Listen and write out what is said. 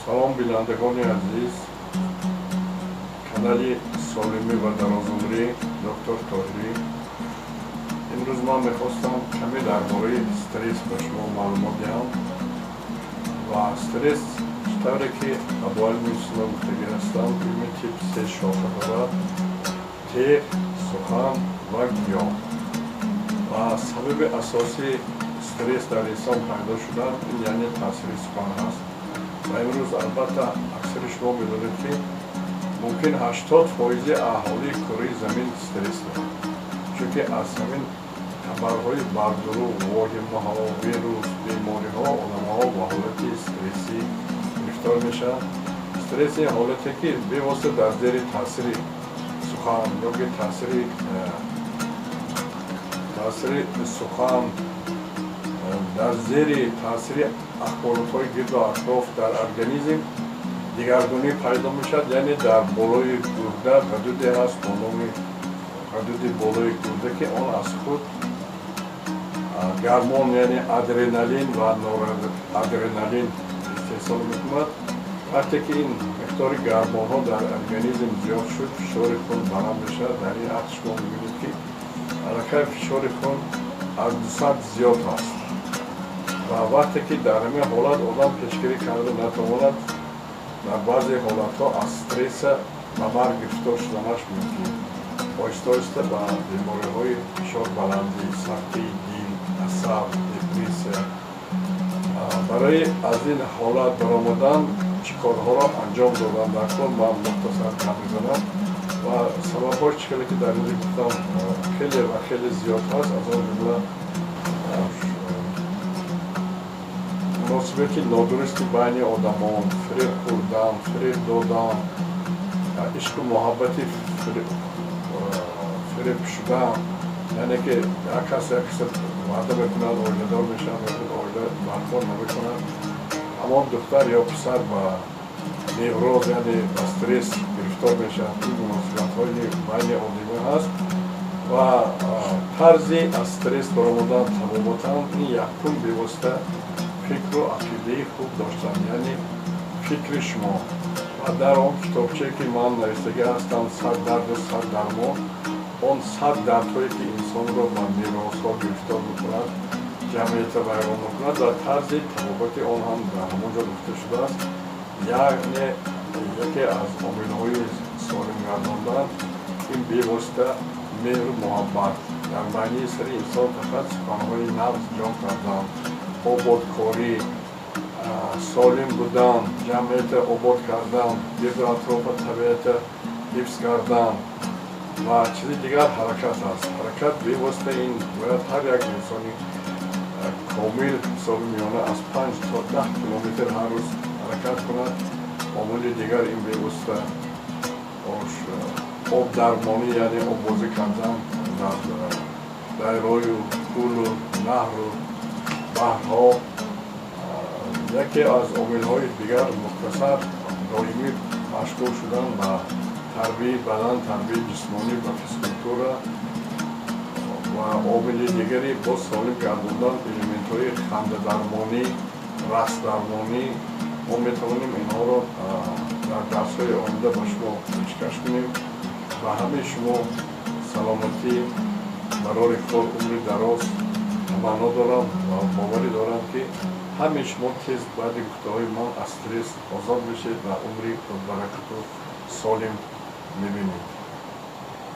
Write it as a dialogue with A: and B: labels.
A: سلام بینندگان عزیز، کانال سالمی و درازعمری دکتر طاهری. امروز من میخواستم کمی درباره استرس به شما معلومات دهم و استرس چطوری که اول میتونم متوجه هستم این تیپ سه شاخه دارد: تیغ، سخن و گیاه. و سبب اساسی استرس در انسان پیدا شدن این یعنی تاثیر سخن هست. و امروز البته اکثر شما میدونید که ممکن 80% اهالی کره زمین استرس دارند، چون که از همین خبرهای بردرو، واهمه ها، ویروس، بیماری ها، آدم ها و حالت استرسی گرفتار میشن. استرس این حالتی که بی‌واسطه در زیر تاثیر سخن یا که تاثیر سخن در زیر تاثیر اخبارات های گرد و اطراف در ارگانیسم دیگرگونی پیدا میشد. یعنی در بالای گرده حدودی هست با نام حدود بالای گرده که آن از خود گرمان یعنی ادرنالین و نورادرنالین استحصال میکند. وقتی که این مقدار گرمان ها در ارگانیسم زیاد شد، فشار خون بلند میشه. در این حد شما میبینید که حرکت فشار خون از 200 زیاد هست و وقتی که در همین حالت آدم پیشگیری کرده نتواند، در بعضی حالت ها از استرس و مرگ گرفتار شدنش ممکن. آهسته آهسته به بیماری های فشار بلندی، سختی دل، عصب، دپرسیا. برای از این حالت برآمدن چه کارها را انجام دادن در کل من مختصر کم میزنم و سبب های چکلی که در اینجا گفتم خیلی و خیلی زیاد هست. از آن جمله مناسبت نادرستی بین آدمان، فریب خوردن، فریب دادن، عشق و محبت فریب شدن. یعنی که یک کس وعده بکنند آیله دار میشن و آیله برخور نمیکنند. اما دختر یا پسر با نیوروز یعنی استرس گرفتار میشن. این مناسبت های بین آدمی هست و طرز استرس برآمدن تماماً این یکم بی‌واسطه فکر و عقیده خوب داشتن، یعنی فکر شما. و در آن کتابچه که من نوشته هستم 100 درد و 100 درمان، آن 100 دردهایی که انسان را به میراث‌ها گرفتار میکند جمعیت بیان میکند و طرز تفاوت آن هم در همانجا گفته شده است. یعنی یکی از عامل‌های سالم گرداندن این بی‌واسطه مهر و محبت در معنی سر انسان فقط سخن‌های نفس جمع کردن، آبادکاری، سالم بودن، جمعیت آباد کردن، گرد و اطراف طبیعت حفظ کردن و چیز دیگر حرکت است. حرکت بی‌واسطه این باید هر یک انسانی کامل حساب میانه از 5 تا 10 کیلومتر هر روز حرکت کند. عامل دیگر این بی‌واسطه آب درمانی یعنی آب بازی کردن در رای و پول و نهر و بحرها. یکی از عامل‌های دیگر مختصر دائمی مشغول شدن به تربیت بدن، تربیت جسمانی و فیزیکولتور و عامل دیگری با سالم گرداندن الیمنت‌های خنده درمانی، رقص درمانی. ما میتوانیم اینها را در درس‌های آینده به شما پیشکش کنیم و همه شما سلامتی برای خود عمر دراز تمنا دارم و باوری دارم که همه شما تیز بعد گفته‌های من از استرس آزاد بشید و عمری پربرکت و سالم می‌بینید.